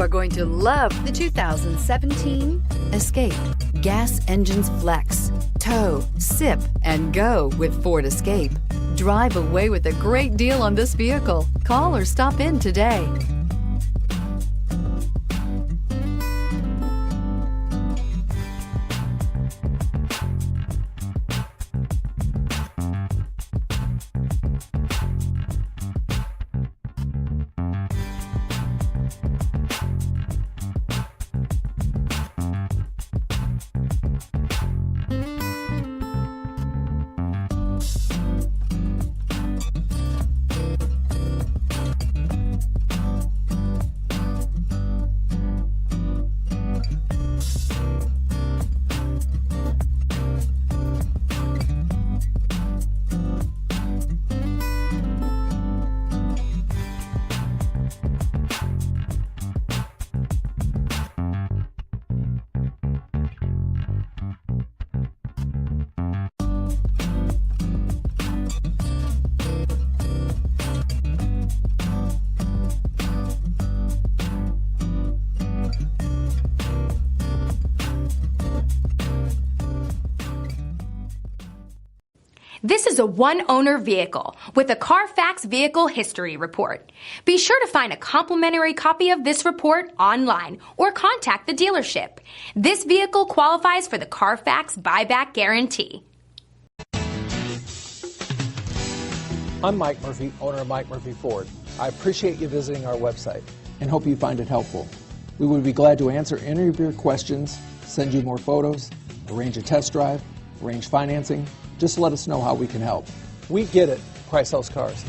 are going to love the 2017 Escape. Gas engines flex, tow, sip, and go with Ford Escape. Drive away with a great deal on this vehicle. Call or stop in today. This is a one-owner vehicle with a Carfax Vehicle History Report. Be sure to find a complimentary copy of this report online or contact the dealership. This vehicle qualifies for the Carfax Buyback Guarantee. I'm Mike Murphy, owner of Mike Murphy Ford. I appreciate you visiting our website and hope you find it helpful. We would be glad to answer any of your questions, send you more photos, arrange a test drive, arrange financing. Just let us know how we can help. We get it. Price sells cars.